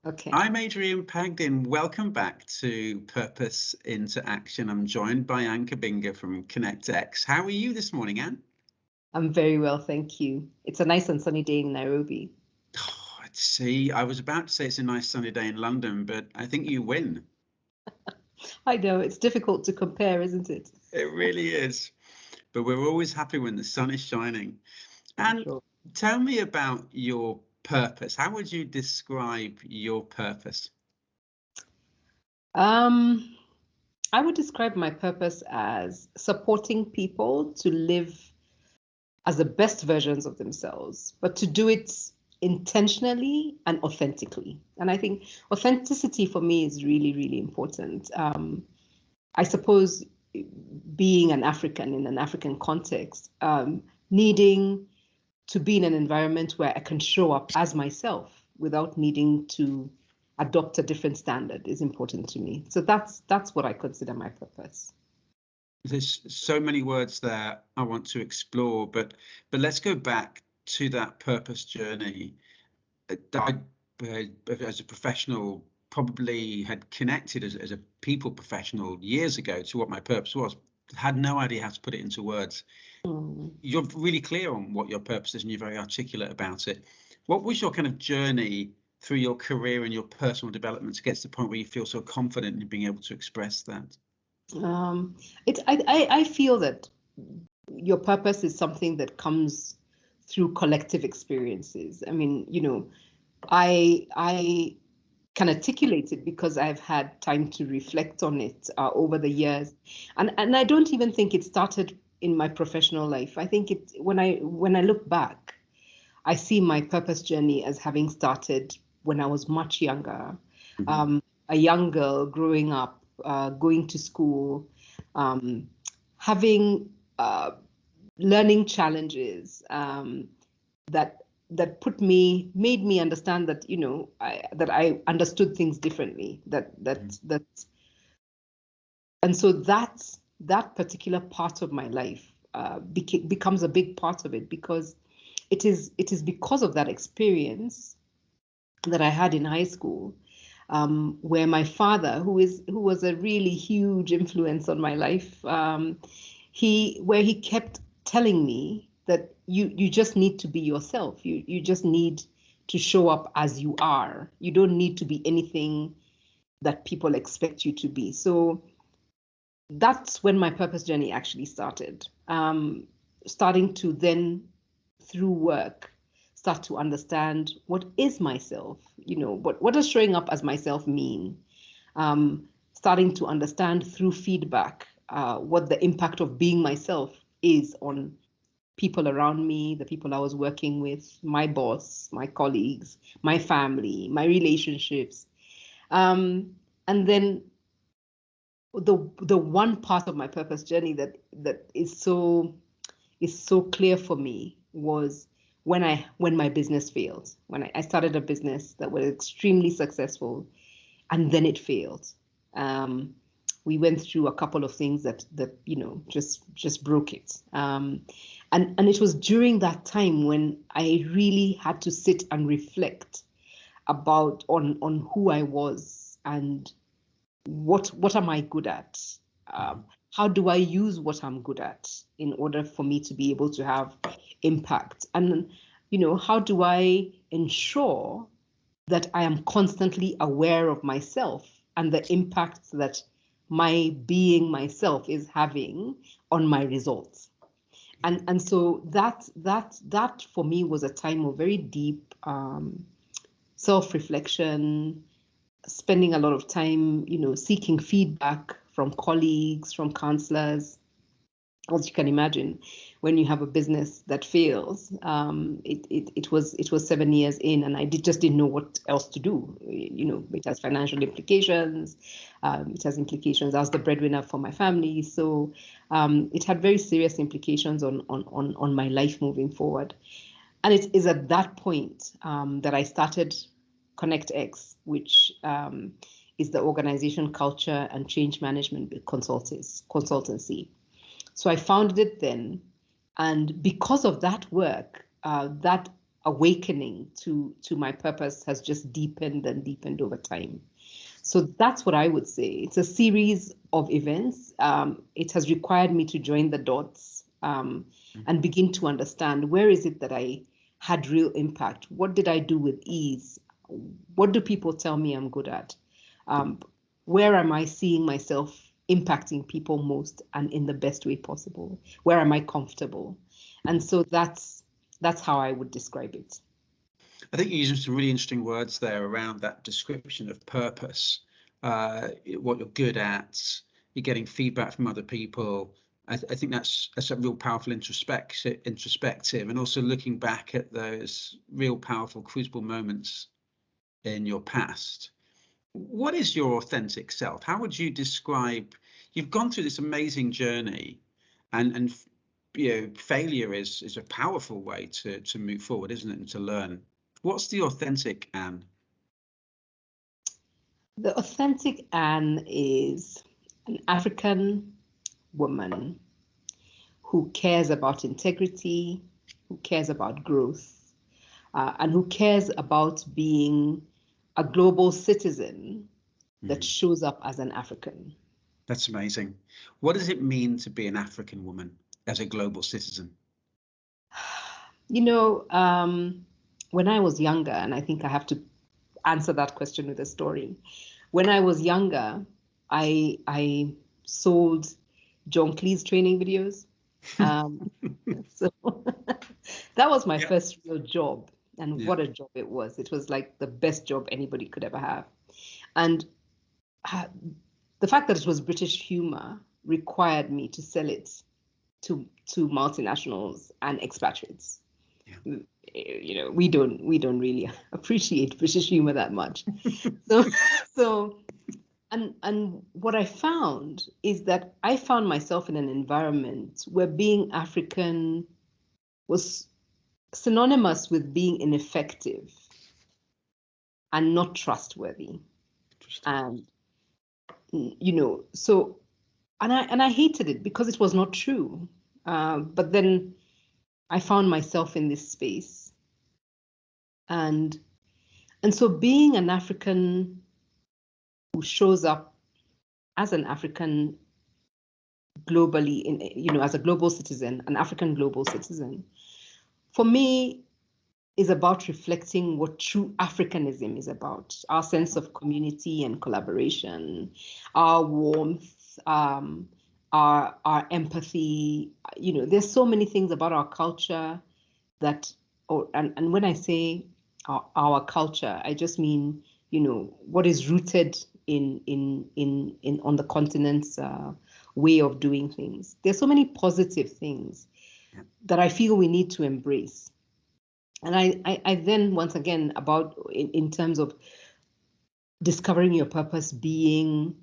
Okay. I'm Adrian Pagdin. Welcome back to Purpose into Action. I'm joined by Ann Kabinga from ConnectX. How are you this morning, Ann? I'm very well, thank you. It's a nice and sunny day in Nairobi. Oh, see, I was about to say it's a nice sunny day in London, but I think you win. I know, it's difficult to compare, isn't it? It really is. But we're always happy when the sun is shining. And Sure. tell me about your purpose. How would you describe your purpose? I would describe my purpose as supporting people to live as the best versions of themselves, but to do it intentionally and authentically. And I think authenticity for me is really, really important. I suppose being an African in an African context, needing to be in an environment where I can show up as myself without needing to adopt a different standard is important to me. So that's what I consider my purpose. There's so many words there I want to explore, but let's go back to that purpose journey. I, as a professional, probably had connected as a people professional years ago to what my purpose was. Had no idea how to put it into words. You're really clear on what your purpose is and you're very articulate about it. What was your kind of journey through your career and your personal development to get to the point where you feel so confident in being able to express that? I feel that your purpose is something that comes through collective experiences. I mean, I can articulate it because I've had time to reflect on it over the years, and I don't even think it started in my professional life. I think when I look back, I see my purpose journey as having started when I was much younger, a young girl growing up, going to school, having learning challenges that made me understand that that I understood things differently. And so that particular part of my life becomes a big part of it because it is because of that experience that I had in high school, where my father, who was a really huge influence on my life, he kept telling me that you just need to be yourself. You just need to show up as you are. You don't need to be anything that people expect you to be. So that's when my purpose journey actually started. Starting to then, through work, start to understand what is myself. What does showing up as myself mean? Starting to understand through feedback what the impact of being myself is on people around me, the people I was working with, my boss, my colleagues, my family, my relationships. And then the one part of my purpose journey that is so clear for me was when my business failed. When I started a business that was extremely successful, and then it failed. We went through a couple of things that just broke it. And it was during that time when I really had to sit and reflect about on who I was and what am I good at? How do I use what I'm good at in order for me to be able to have impact? And how do I ensure that I am constantly aware of myself and the impact that my being myself is having on my results? And so that for me was a time of very deep self-reflection, spending a lot of time, seeking feedback from colleagues, from counselors. As you can imagine, when you have a business that fails, it was 7 years in, and I just didn't know what else to do. It has financial implications. It has implications as the breadwinner for my family. So it had very serious implications on my life moving forward. And it is at that point that I started ConnectX, which is the organization culture and change management consultancy. So I founded it then, and because of that work, that awakening to my purpose has just deepened and deepened over time. So that's what I would say. It's a series of events. It has required me to join the dots and begin to understand, where is it that I had real impact? What did I do with ease? What do people tell me I'm good at? Where am I seeing myself impacting people most and in the best way possible? Where am I comfortable? And so that's how I would describe it. I think you used some really interesting words there around that description of purpose, what you're good at, you're getting feedback from other people. I think that's a real powerful introspective, and also looking back at those real powerful crucible moments in your past. What is your authentic self? How would you describe? You've gone through this amazing journey, and failure is a powerful way to move forward, isn't it, and to learn. What's the authentic Ann? The authentic Ann is an African woman who cares about integrity, who cares about growth, and who cares about being a global citizen that shows up as an African. That's amazing. What does it mean to be an African woman as a global citizen? When I was younger, and I think I have to answer that question with a story. When I was younger, I sold John Cleese training videos. So that was my first real job. And what a job it was. It was like the best job anybody could ever have. And the fact that it was British humor required me to sell it to multinationals and expatriates. We don't really appreciate British humor that much. And what I found is that I found myself in an environment where being African was synonymous with being ineffective and not trustworthy. And I hated it because it was not true. But then I found myself in this space. And so being an African who shows up as an African globally, as a global citizen, an African global citizen, for me is about reflecting what true Africanism is about, our sense of community and collaboration, our warmth, our empathy. There's so many things about our culture and when I say our culture, I just mean, what is rooted in on the continent's way of doing things. There's so many positive things that I feel we need to embrace. And I then, once again, in terms of discovering your purpose being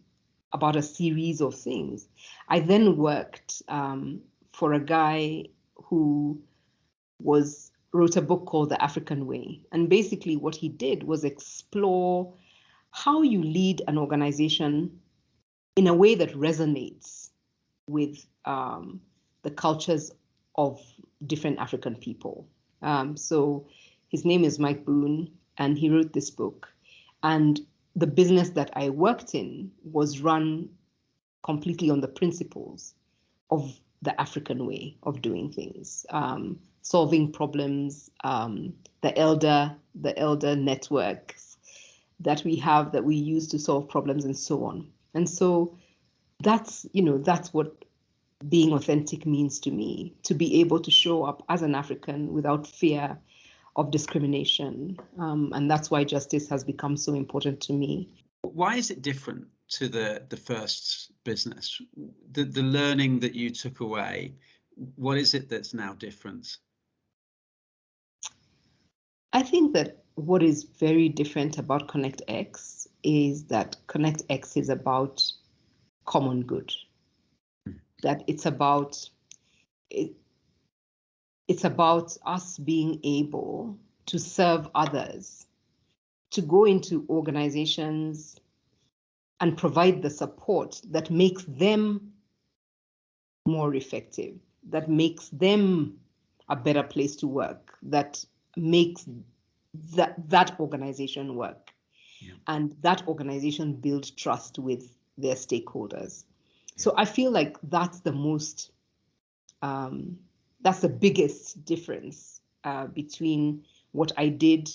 about a series of things, I then worked for a guy who wrote a book called The African Way. And basically what he did was explore how you lead an organization in a way that resonates with the cultures of different African people. So his name is Mike Boone, and he wrote this book. And the business that I worked in was run completely on the principles of the African way of doing things, solving problems, the elder networks that we have that we use to solve problems and so on. And so that's what being authentic means to me, to be able to show up as an African without fear of discrimination. And that's why justice has become so important to me. Why is it different to the first business? The learning that you took away, what is it that's now different? I think that what is very different about ConnectX is that ConnectX is about common good. That it's about us being able to serve others, to go into organizations and provide the support that makes them more effective, that makes them a better place to work, that makes that organization work. Yeah. And that organization builds trust with their stakeholders. So I feel like that's the most, that's the biggest difference between what I did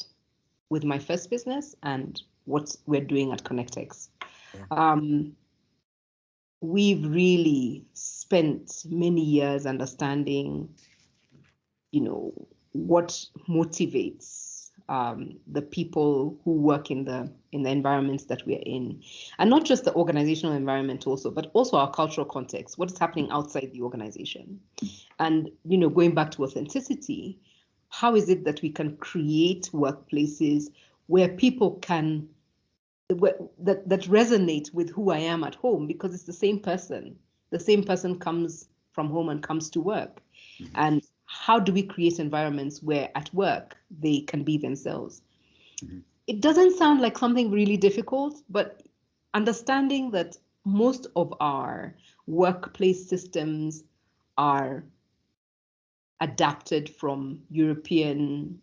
with my first business and what we're doing at ConnectX. Yeah. We've really spent many years understanding, what motivates the people who work in the environments that we're in, and not just the organizational environment also, but also our cultural context, what is happening outside the organization. And going back to authenticity, how is it that we can create workplaces where people can that resonate with who I am at home, because it's the same person. The same person comes from home and comes to work. Mm-hmm. And how do we create environments where at work they can be themselves? Mm-hmm. It doesn't sound like something really difficult, but understanding that most of our workplace systems are adapted from European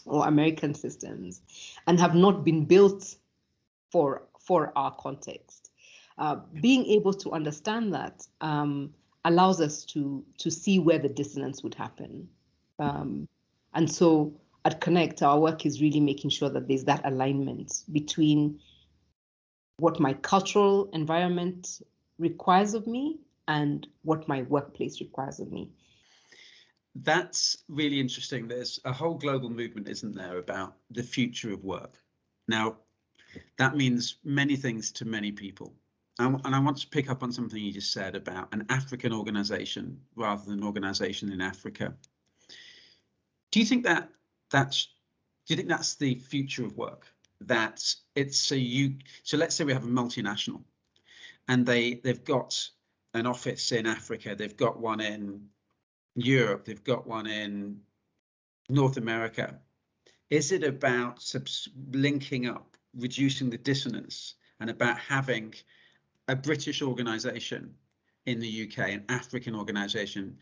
or American systems and have not been built for our context. Being able to understand that allows us to see where the dissonance would happen. And so at Connect, our work is really making sure that there's that alignment between what my cultural environment requires of me and what my workplace requires of me. That's really interesting. There's a whole global movement, isn't there, about the future of work. Now, that means many things to many people. And I want to pick up on something you just said about an African organization rather than an organization in Africa. Do you think that's the future of work? That it's so let's say we have a multinational and they've got an office in Africa, they've got one in Europe, they've got one in North America. Is it about linking up, reducing the dissonance, and about having a British organization in the UK, an African organization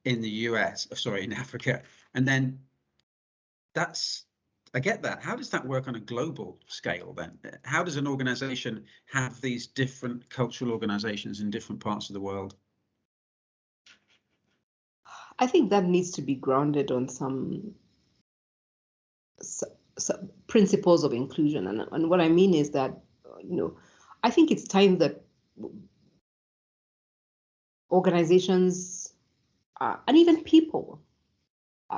in the US, in Africa? And then I get that. How does that work on a global scale then? How does an organization have these different cultural organizations in different parts of the world? I think that needs to be grounded on some principles of inclusion. And what I mean is that, I think it's time that organizations and even people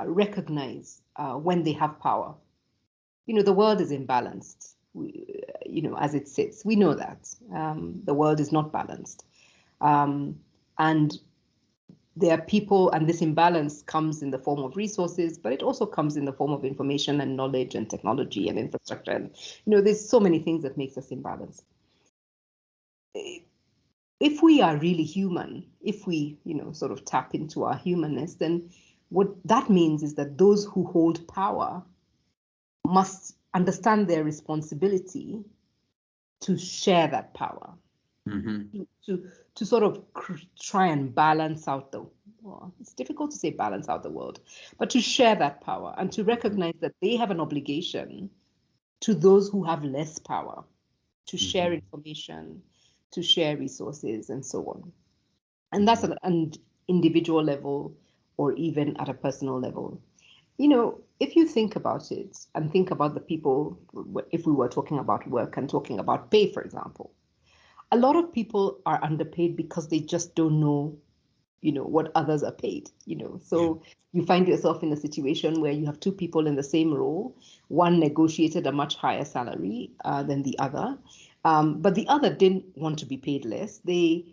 recognize when they have power. The world is imbalanced, as it sits. We know that the world is not balanced. And there are people, and this imbalance comes in the form of resources, but it also comes in the form of information and knowledge and technology and infrastructure. And, there's so many things that makes us imbalanced. If we are really human, if we, sort of tap into our humanness, then what that means is that those who hold power must understand their responsibility to share that power. Mm-hmm. To sort of try and balance out it's difficult to say balance out the world, but to share that power and to recognize that they have an obligation to those who have less power, to share information, to share resources, and so on. And that's at an individual level or even at a personal level. If you think about it and think about the people, if we were talking about work and talking about pay, for example, a lot of people are underpaid because they just don't know, what others are paid, So you find yourself in a situation where you have two people in the same role. One negotiated a much higher salary than the other, but the other didn't want to be paid less. They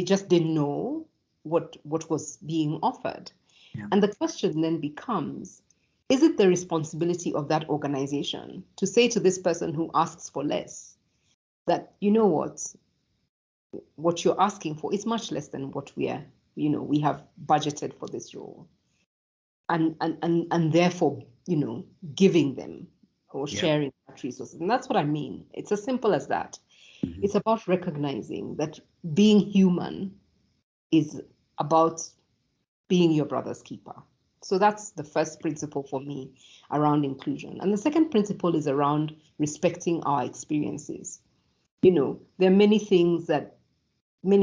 just didn't know what was being offered. Yeah. And the question then becomes, is it the responsibility of that organization to say to this person who asks for less that, what you're asking for is much less than what we have budgeted for this role, and therefore, giving them or sharing that resources. And that's what I mean. It's as simple as that. Mm-hmm. It's about recognizing that being human is about being your brother's keeper. So that's the first principle for me around inclusion. And the second principle is around respecting our experiences. There are many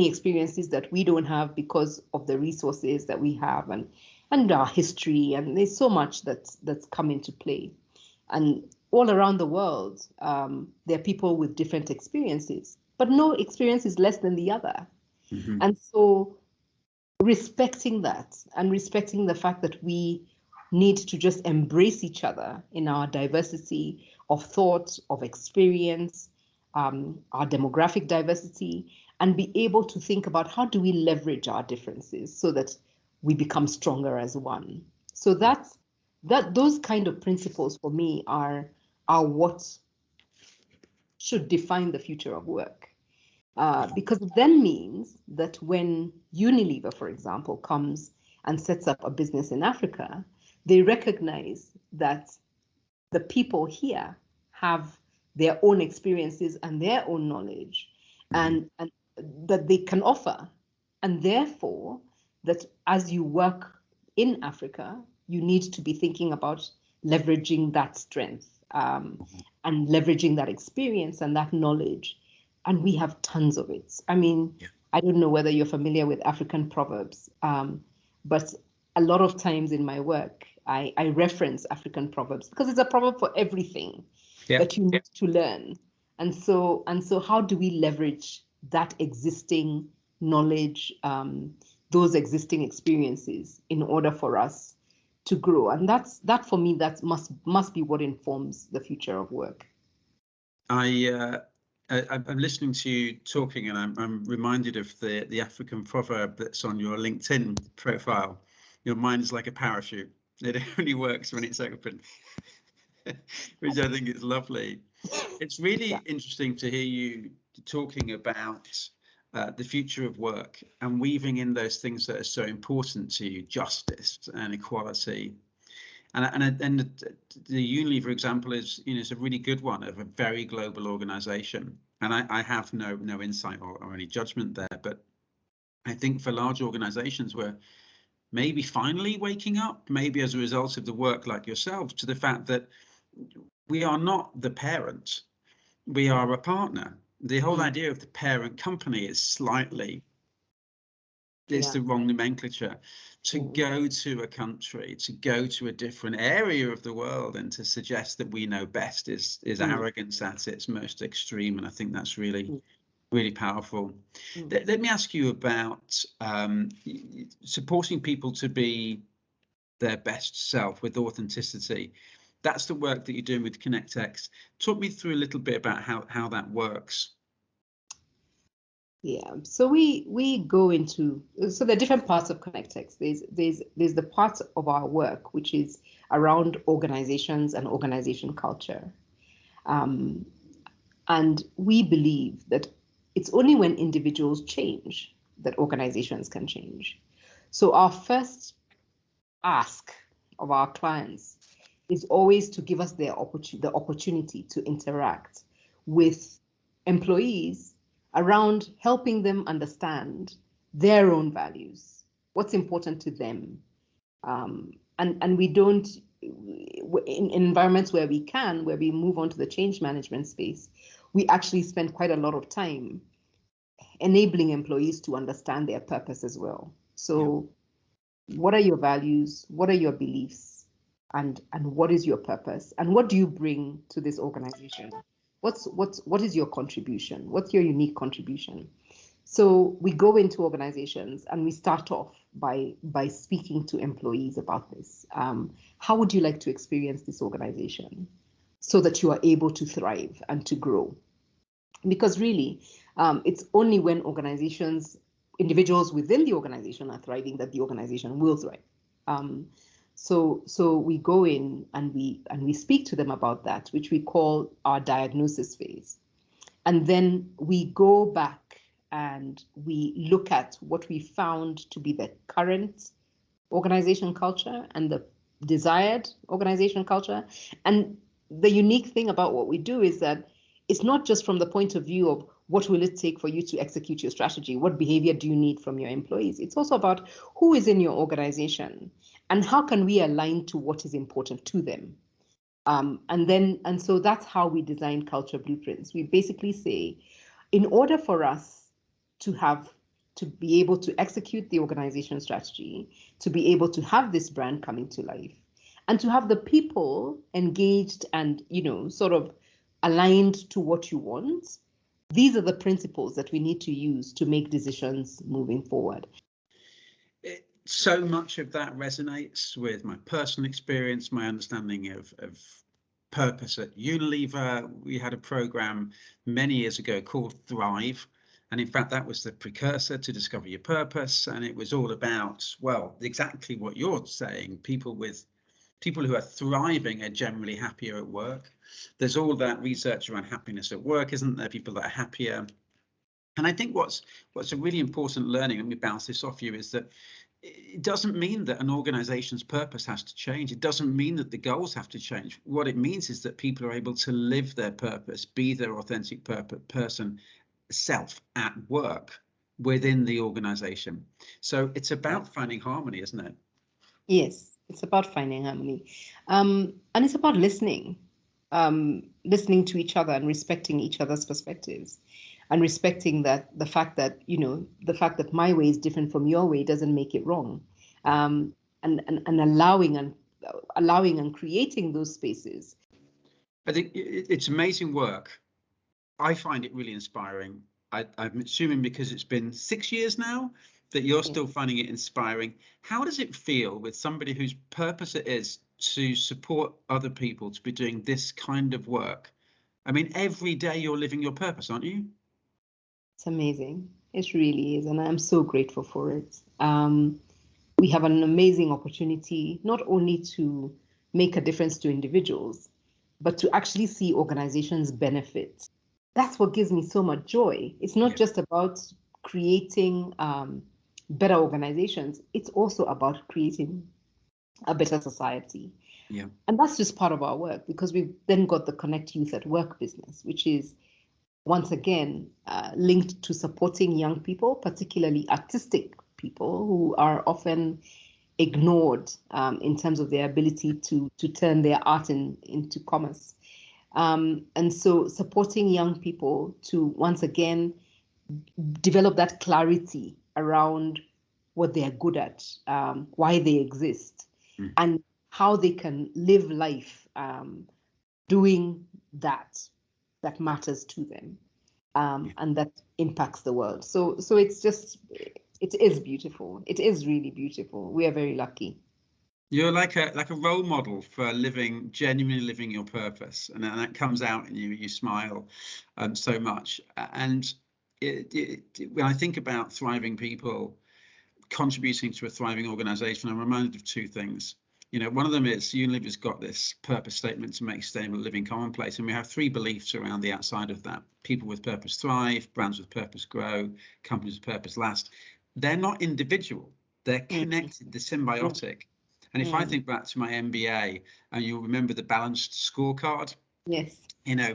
experiences that we don't have because of the resources that we have and our history, and there's so much that's come into play. And all around the world, there are people with different experiences, but no experience is less than the other. Mm-hmm. And so respecting that and respecting the fact that we need to just embrace each other in our diversity of thought, of experience, our demographic diversity, and be able to think about how do we leverage our differences so that we become stronger as one. So those kind of principles for me are what should define the future of work. Because it then means that when Unilever, for example, comes and sets up a business in Africa, they recognize that the people here have their own experiences and their own knowledge, and that they can offer. And therefore, that as you work in Africa, you need to be thinking about leveraging that strength and leveraging that experience and that knowledge. And we have tons of it. I mean, I don't know whether you're familiar with African proverbs, but a lot of times in my work, I reference African proverbs because it's a proverb for everything that you need to learn. And so how do we leverage that existing knowledge, those existing experiences in order for us to grow? And that for me, that must be what informs the future of work. I'm listening to you talking, and I'm reminded of the African proverb that's on your LinkedIn profile. Your mind is like a parachute. It only works when it's open, which I think is lovely. It's really interesting to hear you talking about the future of work and weaving in those things that are so important to you, justice and equality. And the Unilever example is, is a really good one of a very global organization. And I have no insight or any judgment there, but I think for large organizations we're maybe finally waking up, maybe as a result of the work like yourself, to the fact that we are not the parent, we are a partner. The whole idea of the parent company is slightly, it's the wrong nomenclature. To go to a country, to go to a different area of the world and to suggest that we know best is arrogance at its most extreme. And I think that's really, really powerful. Let me ask you about supporting people to be their best self with authenticity. That's the work that you're doing with ConnectX. Talk me through a little bit about how that works. Yeah, so we go into, so there are different parts of ConnectX. There's the part of our work which is around organizations and organization culture, and we believe that it's only when individuals change that organizations can change. So our first ask of our clients is always to give us the opportunity to interact with employees around helping them understand their own values, what's important to them. And we don't, in environments where we move on to the change management space, we actually spend quite a lot of time enabling employees to understand their purpose as well. So what are your values? What are your beliefs? And what is your purpose? And what do you bring to this organization? What is your contribution? What's your unique contribution? So we go into organizations and we start off by speaking to employees about this. How would you like to experience this organization so that you are able to thrive and to grow? Because really, it's only when individuals within the organization are thriving that the organization will thrive. So we go in and we speak to them about that, which we call our diagnosis phase. And then we go back and we look at what we found to be the current organization culture and the desired organization culture. And the unique thing about what we do is that it's not just from the point of view of what will it take for you to execute your strategy, what behavior do you need from your employees. It's also about who is in your organization and how can we align to what is important to them? And so that's how we design culture blueprints. We basically say, in order for us to be able to execute the organization strategy, to be able to have this brand coming to life, and to have the people engaged and, sort of aligned to what you want, these are the principles that we need to use to make decisions moving forward. So much of that resonates with my personal experience, my understanding of purpose at Unilever. We had a program many years ago called Thrive. And in fact, that was the precursor to Discover Your Purpose. And it was all about, well, exactly what you're saying. People who are thriving are generally happier at work. There's all that research around happiness at work, isn't there? People that are happier. And I think what's a really important learning, let me bounce this off you, is that it doesn't mean that an organization's purpose has to change. It doesn't mean that the goals have to change. What it means is that people are able to live their purpose, be their authentic person self at work within the organization. So it's about finding harmony, isn't it? Yes, it's about finding harmony. And it's about listening to each other and respecting each other's perspectives, and respecting that the fact that my way is different from your way doesn't make it wrong, and allowing and creating those spaces. I think it's amazing work. I find it really inspiring. I'm assuming because it's been 6 years now that you're still finding it inspiring. How does it feel with somebody whose purpose it is to support other people to be doing this kind of work? I mean, every day you're living your purpose, aren't you? It's amazing. It really is. And I'm so grateful for it. We have an amazing opportunity, not only to make a difference to individuals, but to actually see organizations benefit. That's what gives me so much joy. It's not just about creating better organizations. It's also about creating a better society. Yeah. And that's just part of our work, because we've then got the Connect Youth at Work business, which is once again linked to supporting young people, particularly artistic people who are often ignored in terms of their ability to turn their art into commerce. And so supporting young people to once again develop that clarity around what they are good at, why they exist, and how they can live life doing that matters to them, and that impacts the world. So it's just, it is beautiful. It is really beautiful. We are very lucky. You're like a role model for genuinely living your purpose, and that comes out in you. You smile so much. And when I think about thriving people contributing to a thriving organization, I'm reminded of two things. One of them is Unilever's got this purpose statement to make sustainable living commonplace, and we have 3 beliefs around the outside of that. People with purpose thrive, brands with purpose grow, companies with purpose last. They're not individual, they're connected, they're symbiotic. And if I think back to my MBA, and you'll remember the balanced scorecard. Yes.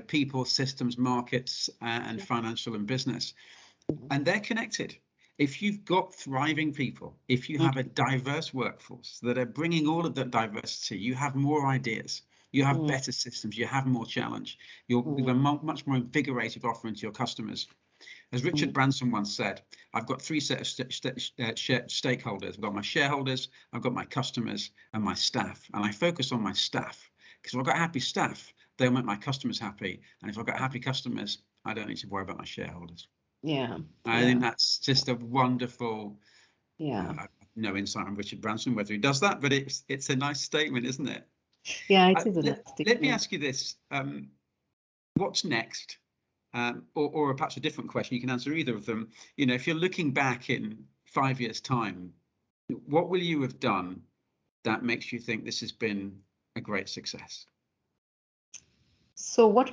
People, systems, markets, and financial and business, and they're connected. If you've got thriving people, if you have a diverse workforce that are bringing all of that diversity, you have more ideas, you have better systems, you have more challenge, you have a much more invigorated offering to your customers. As Richard Branson once said, I've got 3 sets of stakeholders. I've got my shareholders, I've got my customers, and my staff. And I focus on my staff, because if I've got happy staff, they'll make my customers happy. And if I've got happy customers, I don't need to worry about my shareholders. Yeah. I think that's just a wonderful, no insight on Richard Branson, whether he does that, but it's a nice statement, isn't it? Yeah, it is a nice statement. Let me ask you this. What's next? Or perhaps a different question, you can answer either of them. If you're looking back in 5 years' time, what will you have done that makes you think this has been a great success? So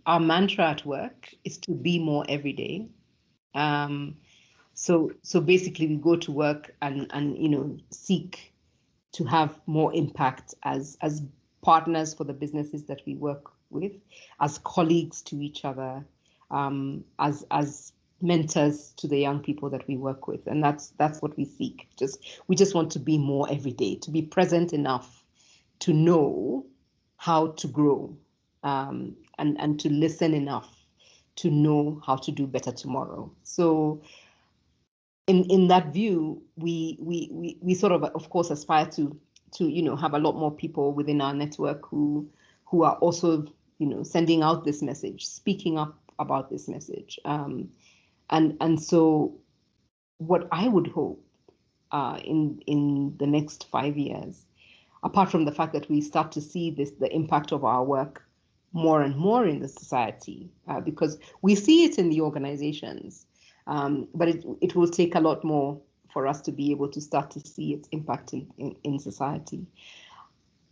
our mantra at work is to be more every day. So basically we go to work and seek to have more impact as partners for the businesses that we work with, as colleagues to each other, as mentors to the young people that we work with, and that's what we seek. We just want to be more every day, to be present enough to know how to grow, and to listen enough to know how to do better tomorrow. So in that view, we sort of course aspire to have a lot more people within our network who are also sending out this message, speaking up about this message, and so what I would hope in the next 5 years, apart from the fact that we start to see the impact of our work more and more in the society, because we see it in the organizations, but it will take a lot more for us to be able to start to see its impact in society.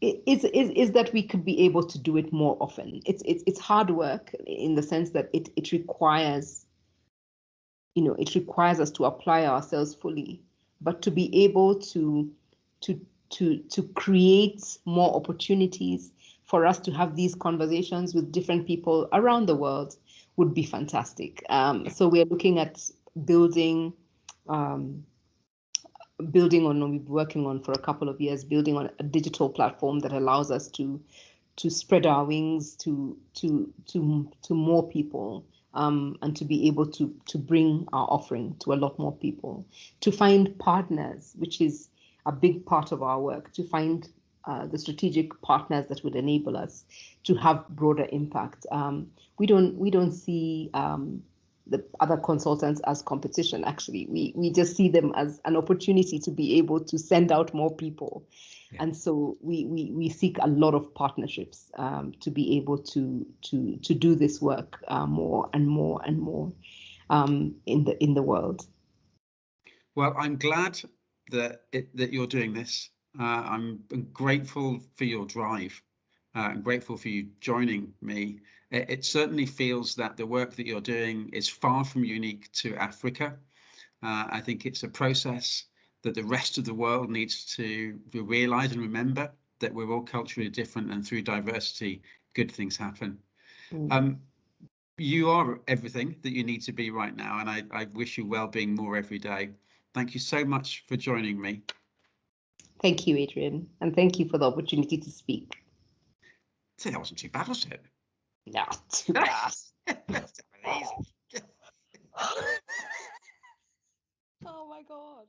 Is that we could be able to do it more often. It's hard work in the sense that it requires, it requires us to apply ourselves fully, but to be able to create more opportunities for us to have these conversations with different people around the world would be fantastic. So we're looking at building on, we've been working on for a couple of years, building on a digital platform that allows us to spread our wings to more people, and to be able to bring our offering to a lot more people, to find partners, which is a big part of our work, to find the strategic partners that would enable us to have broader impact. We don't see the other consultants as competition. Actually, we just see them as an opportunity to be able to send out more people. Yeah. And so we seek a lot of partnerships to be able to do this work more and more and more in the world. Well, I'm glad that you're doing this. I'm grateful for your drive. I'm grateful for you joining me. It certainly feels that the work that you're doing is far from unique to Africa. I think it's a process that the rest of the world needs to realize and remember that we're all culturally different, and through diversity, good things happen. You are everything that you need to be right now, and I wish you well-being more every day. Thank you so much for joining me. Thank you, Adrian, and thank you for the opportunity to speak. So that wasn't too bad, was it? Not too bad. Oh my God.